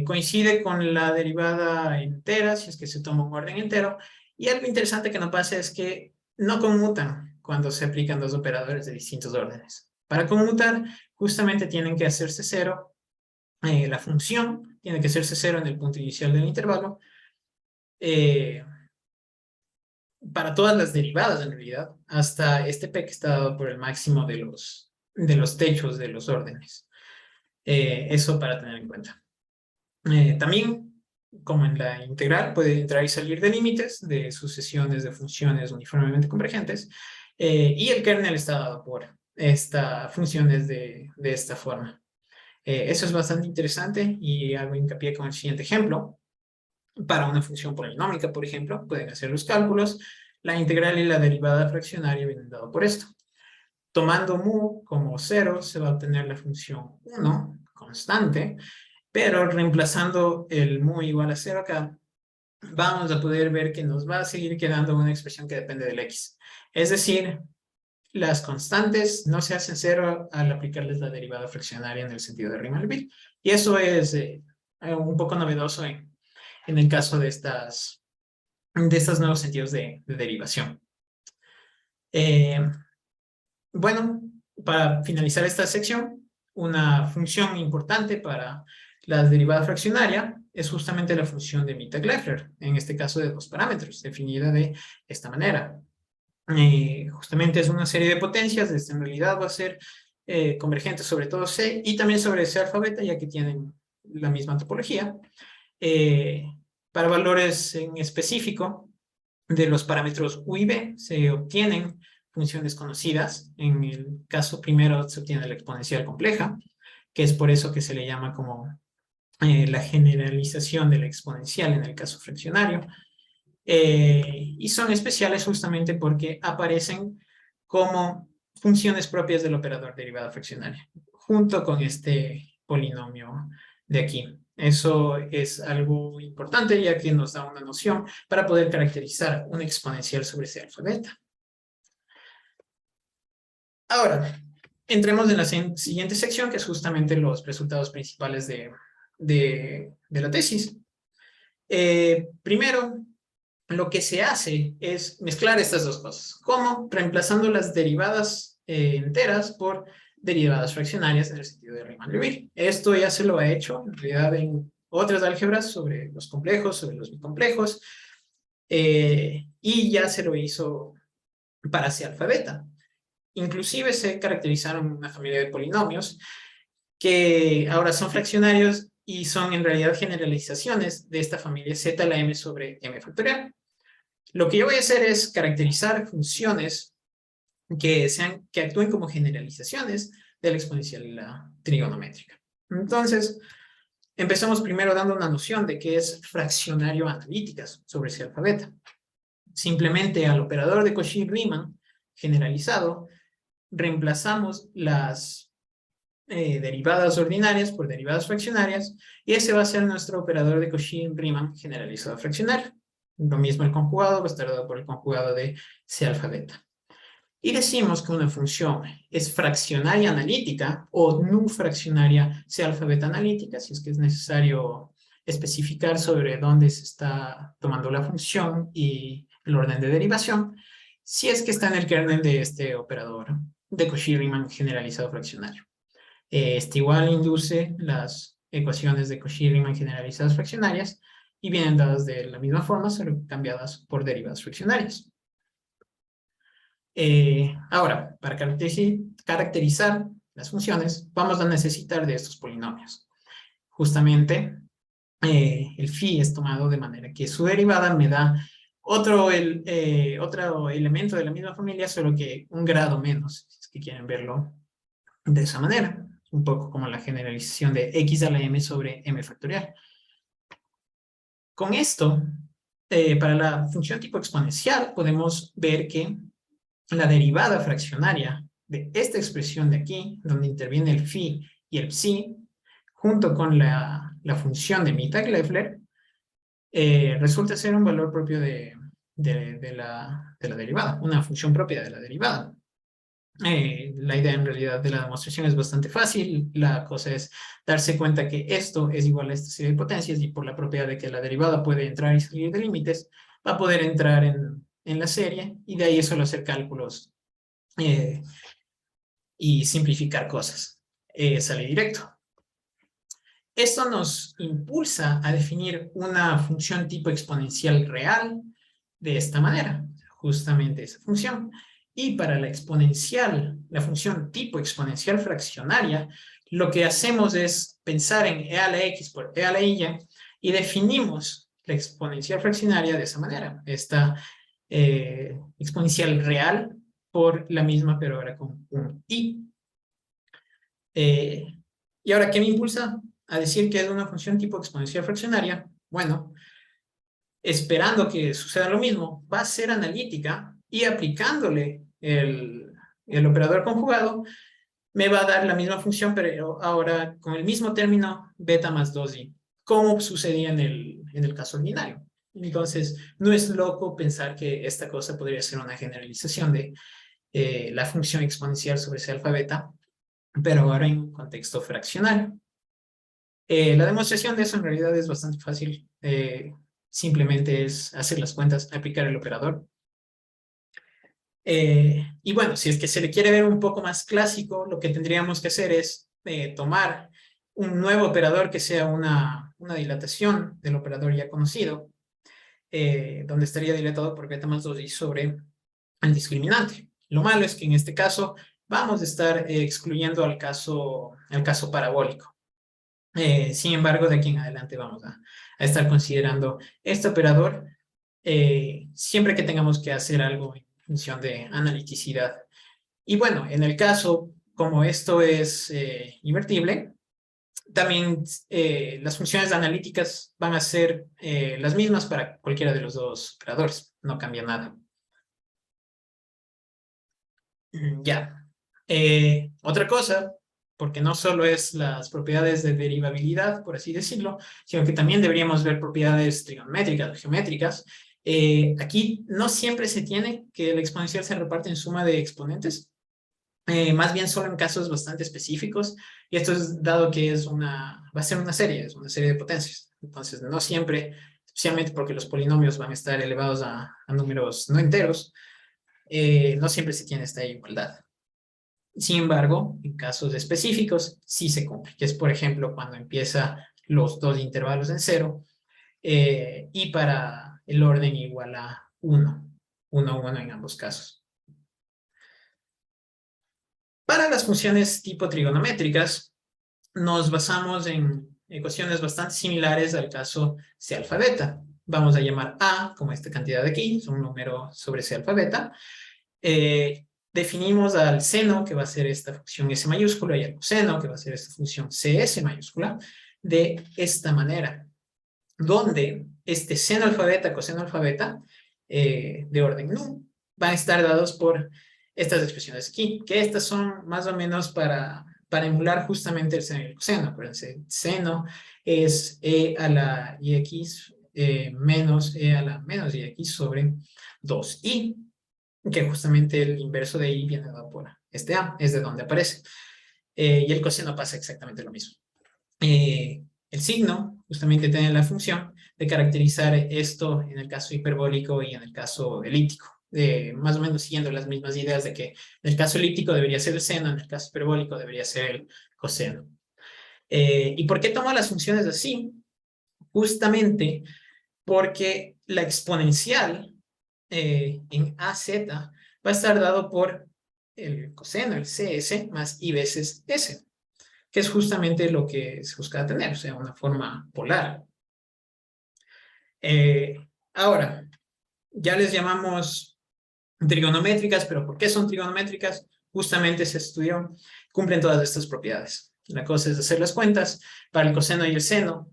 Coincide con la derivada entera, si es que se toma un orden entero. Y algo interesante que no pasa es que no conmutan cuando se aplican dos operadores de distintos órdenes. Para conmutar, justamente tienen que hacerse 0. La función tiene que hacerse 0 en el punto inicial del intervalo. Para todas las derivadas en realidad, hasta este P que está dado por el máximo de los techos de los órdenes. Eso para tener en cuenta. También, como en la integral, puede entrar y salir de límites de sucesiones de funciones uniformemente convergentes, y el kernel está dado por funciones de esta forma. Eso es bastante interesante y hago hincapié con el siguiente ejemplo. Para una función polinómica, por ejemplo, pueden hacer los cálculos. La integral y la derivada fraccionaria vienen dado por esto. Tomando mu como 0, se va a obtener la función 1, constante, pero reemplazando el mu igual a 0 acá, vamos a poder ver que nos va a seguir quedando una expresión que depende del x. Es decir, las constantes no se hacen 0 al aplicarles la derivada fraccionaria en el sentido de Riemann-Liouville. Y eso es un poco novedoso en el caso de estos nuevos sentidos de derivación. Bueno, para finalizar esta sección, una función importante para la derivada fraccionaria es justamente la función de Mittag-Leffler, en este caso de 2 parámetros, definida de esta manera. Justamente es una serie de potencias, en realidad va a ser convergente sobre todo C y también sobre C alfa beta, ya que tienen la misma topología. Para valores en específico de los parámetros U y B se obtienen funciones conocidas. En el caso primero se obtiene la exponencial compleja, que es por eso que se le llama como la generalización de la exponencial en el caso fraccionario. Y son especiales justamente porque aparecen como funciones propias del operador derivada fraccionaria, junto con este polinomio de aquí. Eso es algo importante, ya que nos da una noción para poder caracterizar una exponencial sobre C alfa beta. Ahora, entremos en la siguiente sección, que es justamente los resultados principales de la tesis. Primero, lo que se hace es mezclar estas dos cosas. ¿Cómo? Reemplazando las derivadas enteras por derivadas fraccionarias en el sentido de Riemann-Liouville. Esto ya se lo ha hecho, en realidad, en otras álgebras sobre los complejos, sobre los bicomplejos, y ya se lo hizo para C alfa beta. Inclusive se caracterizaron una familia de polinomios que ahora son fraccionarios y son en realidad generalizaciones de esta familia z a la m sobre m factorial. Lo que yo voy a hacer es caracterizar funciones que actúen como generalizaciones de la exponencial y la trigonométrica. Entonces, empezamos primero dando una noción de qué es fraccionario analíticas sobre C alfa beta. Simplemente al operador de Cauchy-Riemann generalizado, reemplazamos las derivadas ordinarias por derivadas fraccionarias, y ese va a ser nuestro operador de Cauchy-Riemann generalizado fraccionario. Lo mismo el conjugado va a estar dado por el conjugado de C alfa beta. Y decimos que una función es fraccionaria analítica o no fraccionaria C alfa beta analítica, si es que es necesario especificar sobre dónde se está tomando la función y el orden de derivación, si es que está en el kernel de este operador de Cauchy-Riemann generalizado fraccionario. Este igual induce las ecuaciones de Cauchy-Riemann generalizadas fraccionarias y vienen dadas de la misma forma, solo cambiadas por derivadas fraccionarias. Ahora, para caracterizar las funciones, vamos a necesitar de estos polinomios. Justamente, el phi es tomado de manera que su derivada me da otro elemento de la misma familia, solo que un grado menos, si es que quieren verlo de esa manera. Un poco como la generalización de x a la m sobre m factorial. Con esto, para la función tipo exponencial, podemos ver que la derivada fraccionaria de esta expresión de aquí, donde interviene el phi y el psi, junto con la función de Mittag-Leffler, resulta ser un valor propio de la derivada, una función propia de la derivada. La idea en realidad de la demostración es bastante fácil. La cosa es darse cuenta que esto es igual a esta serie de potencias, y por la propiedad de que la derivada puede entrar y salir de límites, va a poder entrar en la serie, y de ahí es solo hacer cálculos y simplificar cosas. Sale directo. Esto nos impulsa a definir una función tipo exponencial real de esta manera, justamente esa función. Y para la exponencial, la función tipo exponencial fraccionaria, lo que hacemos es pensar en e a la x por e a la y, y definimos la exponencial fraccionaria de esa manera. Esta exponencial real por la misma, pero ahora con un i. Y ahora, ¿qué me impulsa a decir que es una función tipo exponencial fraccionaria? Bueno, esperando que suceda lo mismo, va a ser analítica, y aplicándole el operador conjugado, me va a dar la misma función, pero ahora con el mismo término beta más 2i, como sucedía en el caso ordinario. Entonces, no es loco pensar que esta cosa podría ser una generalización de la función exponencial sobre C alfa beta, pero ahora en contexto fraccionario. La demostración de eso en realidad es bastante fácil. Simplemente es hacer las cuentas, aplicar el operador. Y bueno, si es que se le quiere ver un poco más clásico, lo que tendríamos que hacer es tomar un nuevo operador que sea una dilatación del operador ya conocido, donde estaría dilatado por beta más 2i sobre el discriminante. Lo malo es que en este caso vamos a estar excluyendo al caso parabólico. Sin embargo, de aquí en adelante vamos a estar considerando este operador siempre que tengamos que hacer algo función de analiticidad. Y bueno, en el caso, como esto es invertible, también las funciones analíticas van a ser las mismas para cualquiera de los dos operadores, no cambia nada. Ya. Otra cosa, porque no solo es las propiedades de derivabilidad, por así decirlo, sino que también deberíamos ver propiedades trigonométricas o geométricas. Aquí no siempre se tiene que el exponencial se reparte en suma de exponentes, más bien solo en casos bastante específicos, y esto es dado que va a ser es una serie de potencias. Entonces, no siempre, especialmente porque los polinomios van a estar elevados a números no enteros, no siempre se tiene esta igualdad. Sin embargo, en casos específicos sí se cumple, que es, por ejemplo, cuando empieza los dos intervalos en cero y para el orden igual a 1, 1, 1 en ambos casos. Para las funciones tipo trigonométricas, nos basamos en ecuaciones bastante similares al caso C alfa beta. Vamos a llamar A como esta cantidad de aquí, es un número sobre C alfa beta. Definimos al seno, que va a ser esta función S mayúscula, y al coseno, que va a ser esta función CS mayúscula, de esta manera, donde este seno alfa beta, coseno alfa beta, de orden nu, van a estar dados por estas expresiones aquí, que estas son más o menos para emular justamente el seno y el coseno. Acuérdense, seno es e a la ix menos e a la menos ix sobre 2i, que justamente el inverso de i viene dado por este a, es de donde aparece. Y el coseno pasa exactamente lo mismo. El signo justamente tiene la función de caracterizar esto en el caso hiperbólico y en el caso elíptico. Más o menos siguiendo las mismas ideas de que en el caso elíptico debería ser el seno, en el caso hiperbólico debería ser el coseno. ¿Y por qué tomo las funciones así? Justamente porque la exponencial en AZ va a estar dado por el coseno, el CS, más I veces S, que es justamente lo que se busca tener, o sea, una forma polar. Ahora, ya les llamamos trigonométricas, pero ¿por qué son trigonométricas? Justamente se estudió, cumplen todas estas propiedades. La cosa es hacer las cuentas. Para el coseno y el seno,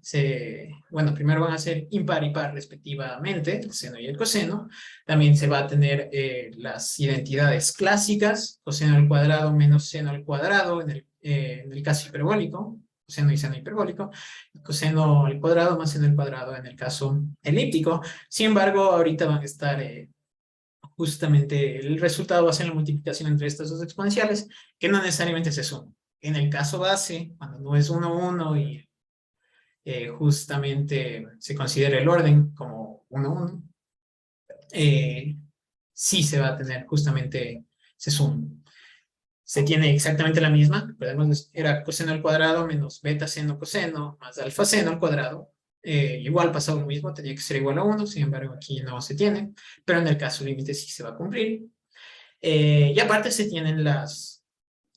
bueno, primero van a ser impar y par respectivamente, el seno y el coseno. También se va a tener las identidades clásicas, coseno al cuadrado menos seno al cuadrado, en el caso hiperbólico, coseno y seno hiperbólico, coseno al cuadrado más seno al cuadrado en el caso elíptico. Sin embargo, ahorita van a estar justamente el resultado va a ser la multiplicación entre estas dos exponenciales, que no necesariamente se suman. En el caso base, cuando no es 1, 1 y justamente se considera el orden como 1, 1, sí se va a tener justamente, se suma. Se tiene exactamente la misma, podemos, era coseno al cuadrado menos beta seno coseno más alfa seno al cuadrado. Igual pasaba lo mismo, tenía que ser igual a 1, sin embargo aquí no se tiene, pero en el caso límite sí se va a cumplir. Y aparte se tienen las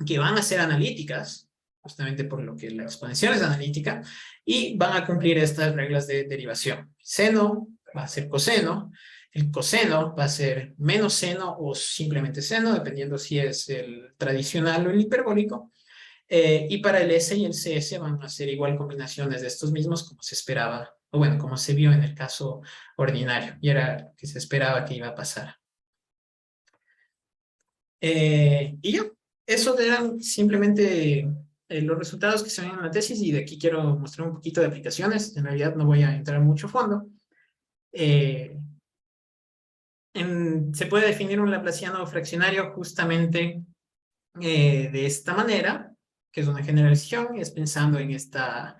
que van a ser analíticas, justamente por lo que la exponencial es analítica, y van a cumplir estas reglas de derivación. Seno va a ser coseno, el coseno va a ser menos seno o simplemente seno, dependiendo si es el tradicional o el hiperbólico. Y para el S y el CS van a ser igual combinaciones de estos mismos como se esperaba, o bueno, como se vio en el caso ordinario, y era lo que se esperaba que iba a pasar. Y ya, eso eran simplemente los resultados que se ven en la tesis, y de aquí quiero mostrar un poquito de aplicaciones. En realidad no voy a entrar mucho fondo. Se puede definir un laplaciano fraccionario justamente de esta manera, que es una generalización, es pensando en esta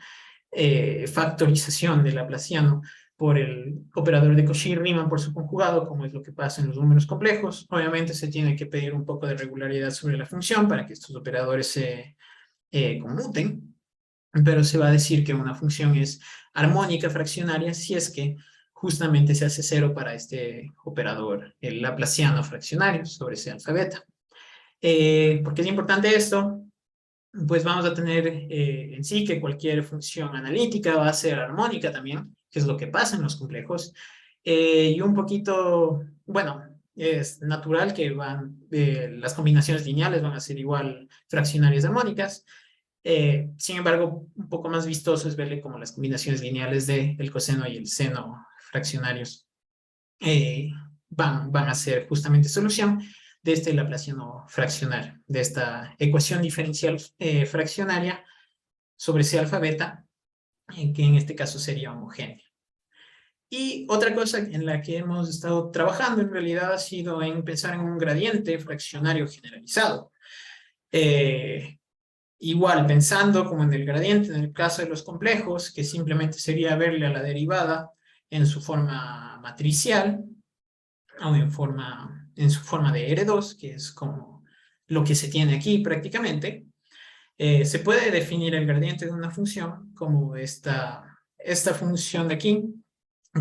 factorización del laplaciano por el operador de Cauchy-Riemann por su conjugado, como es lo que pasa en los números complejos. Obviamente se tiene que pedir un poco de regularidad sobre la función para que estos operadores se conmuten, pero se va a decir que una función es armónica fraccionaria si es que justamente se hace cero para este operador, el laplaciano fraccionario sobre C alfa beta. ¿Por qué es importante esto? Pues vamos a tener en sí que cualquier función analítica va a ser armónica también, que es lo que pasa en los complejos. Y un poquito, bueno, es natural que las combinaciones lineales van a ser igual fraccionarias armónicas. Sin embargo, un poco más vistoso es verle como las combinaciones lineales del coseno y el seno fraccionarios eh, van a ser justamente solución de este laplaciano fraccionario, de esta ecuación diferencial fraccionaria sobre C alfa beta, que en este caso sería homogénea. Y otra cosa en la que hemos estado trabajando en realidad ha sido en pensar en un gradiente fraccionario generalizado. Igual, pensando como en el gradiente en el caso de los complejos, que simplemente sería verle a la derivada en su forma matricial, o en su forma de R2, que es como lo que se tiene aquí prácticamente. Se puede definir el gradiente de una función como esta función de aquí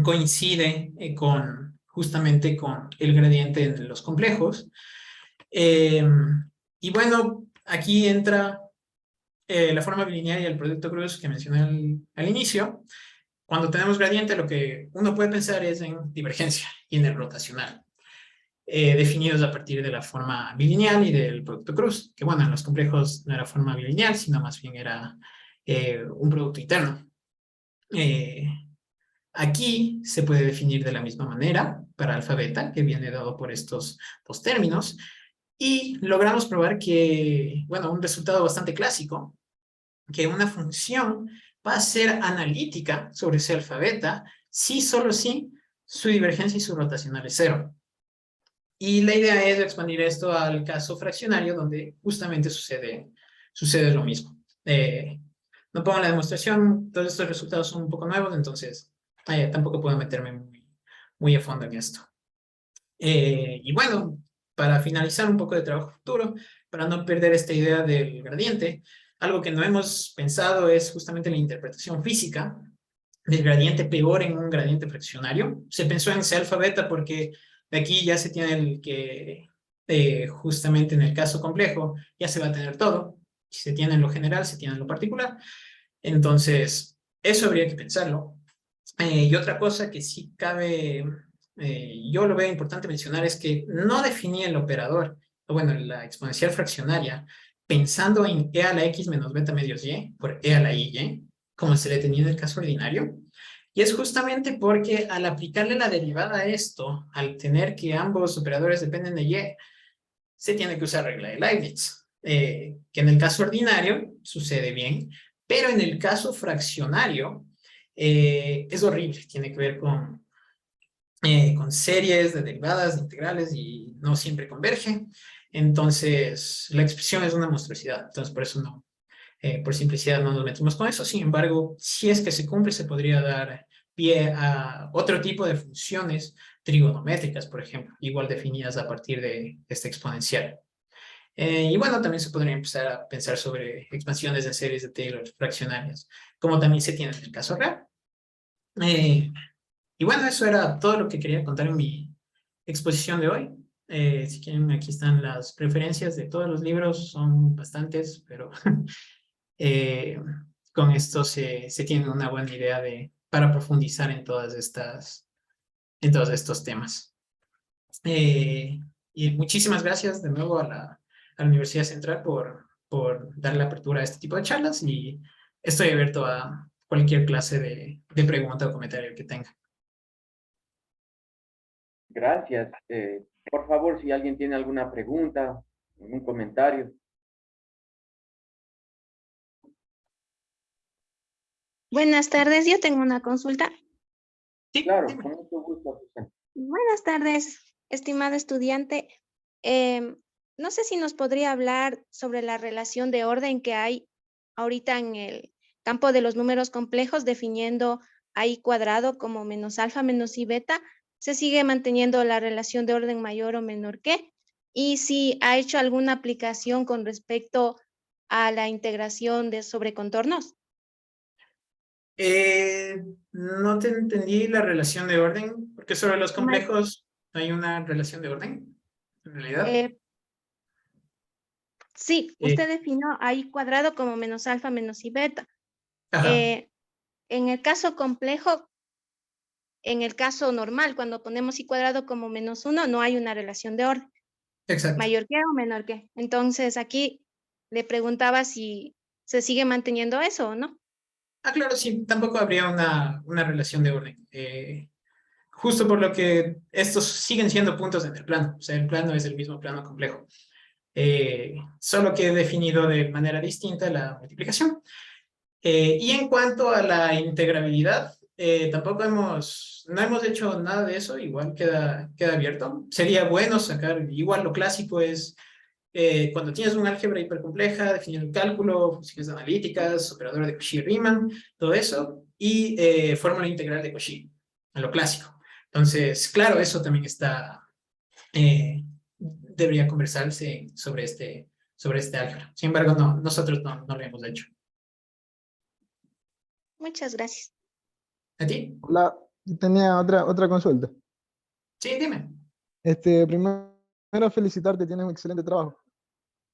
coincide justamente con el gradiente de los complejos. Y bueno, aquí entra la forma bilineal y el producto cruz que mencioné al inicio. Cuando tenemos gradiente, lo que uno puede pensar es en divergencia y en el rotacional, definidos a partir de la forma bilineal y del producto cruz, que bueno, en los complejos no era forma bilineal, sino más bien era un producto interno. Aquí se puede definir de la misma manera para alfa beta, que viene dado por estos dos términos, y logramos probar que, bueno, un resultado bastante clásico, que una función va a ser analítica sobre C alfa beta si solo si su divergencia y su rotacional es cero. Y la idea es expandir esto al caso fraccionario, donde justamente sucede lo mismo. No pongo la demostración, todos estos resultados son un poco nuevos, entonces tampoco puedo meterme muy a fondo en esto. Y bueno, para finalizar un poco de trabajo futuro, para no perder esta idea del gradiente, algo que no hemos pensado es justamente la interpretación física del gradiente peor en un gradiente fraccionario. Se pensó en C alfa beta porque de aquí ya se tiene el que, justamente en el caso complejo, ya se va a tener todo. Si se tiene en lo general, se tiene en lo particular. Entonces, eso habría que pensarlo. Y otra cosa que sí cabe, yo lo veo importante mencionar, es que no definí el operador, o bueno, la exponencial fraccionaria, pensando en e a la x menos beta medios y por e a la y, como se le tenía en el caso ordinario. Y es justamente porque al aplicarle la derivada a esto, al tener que ambos operadores dependen de y, se tiene que usar regla de Leibniz, que en el caso ordinario sucede bien, pero en el caso fraccionario es horrible, tiene que ver con series de derivadas, de integrales y no siempre converge. Entonces, la expresión es una monstruosidad, entonces por eso no, por simplicidad no nos metemos con eso. Sin embargo, si es que se cumple, se podría dar pie a otro tipo de funciones trigonométricas, por ejemplo, igual definidas a partir de este exponencial. Y bueno, también se podría empezar a pensar sobre expansiones de series de Taylor fraccionarias, como también se tiene en el caso real. Y bueno, eso era todo lo que quería contar en mi exposición de hoy. Si quieren, aquí están las referencias de todos los libros, son bastantes, pero eh, con esto se tiene una buena idea para profundizar en en todos estos temas. Y muchísimas gracias de nuevo a la Universidad Central por dar la apertura a este tipo de charlas y estoy abierto a cualquier clase de pregunta o comentario que tenga. Gracias. Por favor, si alguien tiene alguna pregunta, algún comentario. Buenas tardes, yo tengo una consulta. Sí, Claro, dime. con mucho gusto, Susana. Buenas tardes, estimado estudiante. No sé si nos podría hablar sobre la relación de orden que hay ahorita en el campo de los números complejos, definiendo a i cuadrado como menos alfa menos i beta. ¿Se sigue manteniendo la relación de orden mayor o menor que? Y si ha hecho alguna aplicación con respecto a la integración sobre contornos. No te entendí la relación de orden, porque sobre los complejos hay una relación de orden, en realidad. Eh, Sí, Eh, usted definió a i cuadrado como menos alfa menos i beta. ajá. En el caso complejo, en el caso normal, cuando ponemos I cuadrado como -1, no hay una relación de orden, Exacto. mayor que o menor que. Entonces, aquí le preguntaba si se sigue manteniendo eso o no. Ah, claro, sí, tampoco habría una relación de orden. Justo por lo que estos siguen siendo puntos en el plano. O sea, el plano es el mismo plano complejo. Solo que he definido de manera distinta la multiplicación. Y en cuanto a la integrabilidad, tampoco no hemos hecho nada de eso, igual queda abierto. Sería bueno sacar, igual lo clásico es cuando tienes un álgebra hipercompleja, definir el cálculo, funciones analíticas, operador de Cauchy-Riemann, todo eso, y fórmula integral de Cauchy, en lo clásico. Entonces, claro, eso también debería conversarse sobre este álgebra. Sin embargo, no, nosotros no lo hemos hecho. Muchas gracias. ¿A ti? Hola, tenía otra consulta. Sí, dime. Primero felicitarte, tienes un excelente trabajo.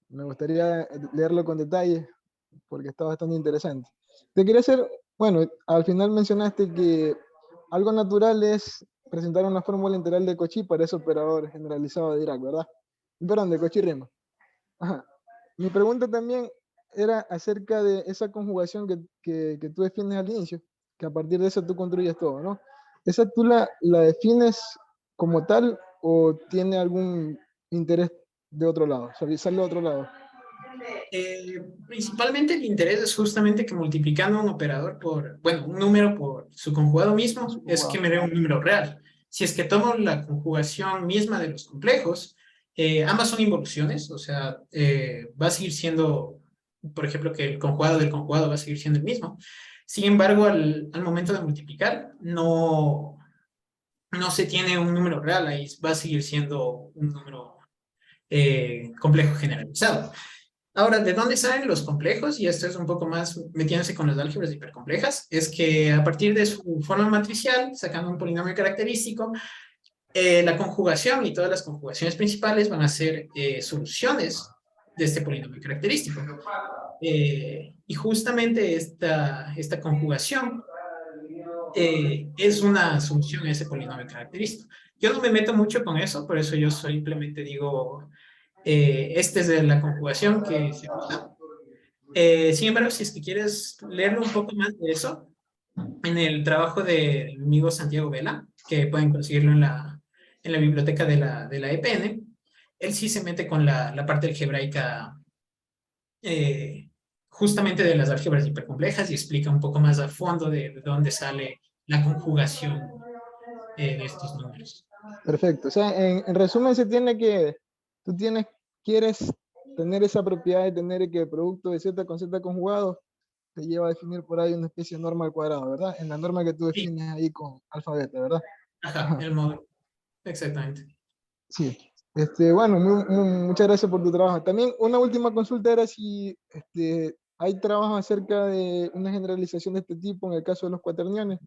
Me gustaría leerlo con detalle porque está bastante interesante. Te quería hacer, bueno, al final mencionaste que algo natural es presentar una fórmula integral de Cauchy para ese operador generalizado de Dirac, ¿verdad? Perdón, de Cauchy-Riemann. Ajá. Mi pregunta también era acerca de esa conjugación que tú defines al inicio, que a partir de eso tú construyes todo, ¿no? ¿Esa tú la defines como tal o tiene algún interés de otro lado, sale de otro lado? Principalmente el interés es justamente que multiplicando un operador bueno, un número por su conjugado mismo, es que me dé un número real. Si es que tomo la conjugación misma de los complejos, ambas son involuciones, o sea, va a seguir siendo, por ejemplo, que el conjugado del conjugado va a seguir siendo el mismo. Sin embargo, al momento de multiplicar, no se tiene un número real, ahí va a seguir siendo un número complejo generalizado. Ahora, ¿de dónde salen los complejos? Y esto es un poco más metiéndose con las álgebras hipercomplejas, es que a partir de su forma matricial, sacando un polinomio característico, la conjugación y todas las conjugaciones principales van a ser soluciones de este polinomio característico. Y justamente esta conjugación es una solución a ese polinomio característico. Yo no me meto mucho con eso, por eso yo simplemente digo, esta es de la conjugación que se usa. Sin embargo, si es que quieres leerlo un poco más de eso, en el trabajo de mi amigo Santiago Vela, que pueden conseguirlo en la biblioteca de la EPN, él sí se mete con la parte algebraica justamente de las álgebras hipercomplejas y explica un poco más a fondo de dónde sale la conjugación de estos números. Perfecto. O sea, en resumen se tiene que, quieres tener esa propiedad de tener que el producto de Z con Z conjugado te lleva a definir por ahí una especie de norma al cuadrado, ¿verdad? En la norma que tú Sí. defines ahí con alfa beta, ¿verdad? Ajá, el módulo. Exactamente. Sí. Bueno, muchas gracias por tu trabajo. También una última consulta era si hay trabajo acerca de una generalización de este tipo en el caso de los cuaterniones.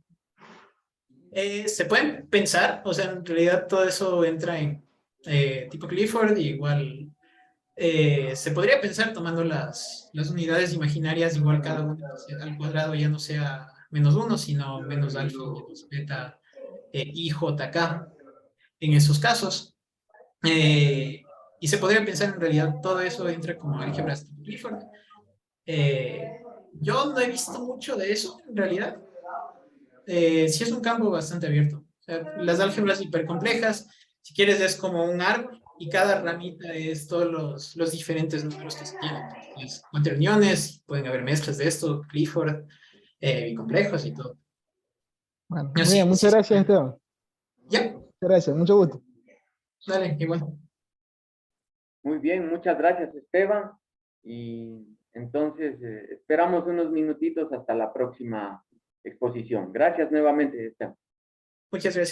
Se pueden pensar, o sea, en realidad todo eso entra en tipo Clifford, y igual se podría pensar tomando las unidades imaginarias, igual cada una al cuadrado ya no sea -1, sino menos alfa, menos beta, IJK en esos casos. Y se podría pensar en realidad todo eso entra como álgebras tipo Clifford. Yo no he visto mucho de eso en realidad. Sí es un campo bastante abierto. O sea, las álgebras hipercomplejas, si quieres, es como un árbol y cada ramita es todos los diferentes números que se tienen. Entonces, cuaterniones, pueden haber mezclas de esto, Clifford, bicomplejos y todo. Bueno, No, muy bien, sí, muchas sí. gracias, Esteban. Ya, Muchas gracias, mucho gusto. dale, igual. Muy bien, muchas gracias, Esteban. Y entonces esperamos unos minutitos hasta la próxima exposición. Gracias nuevamente, Esteban. Muchas gracias.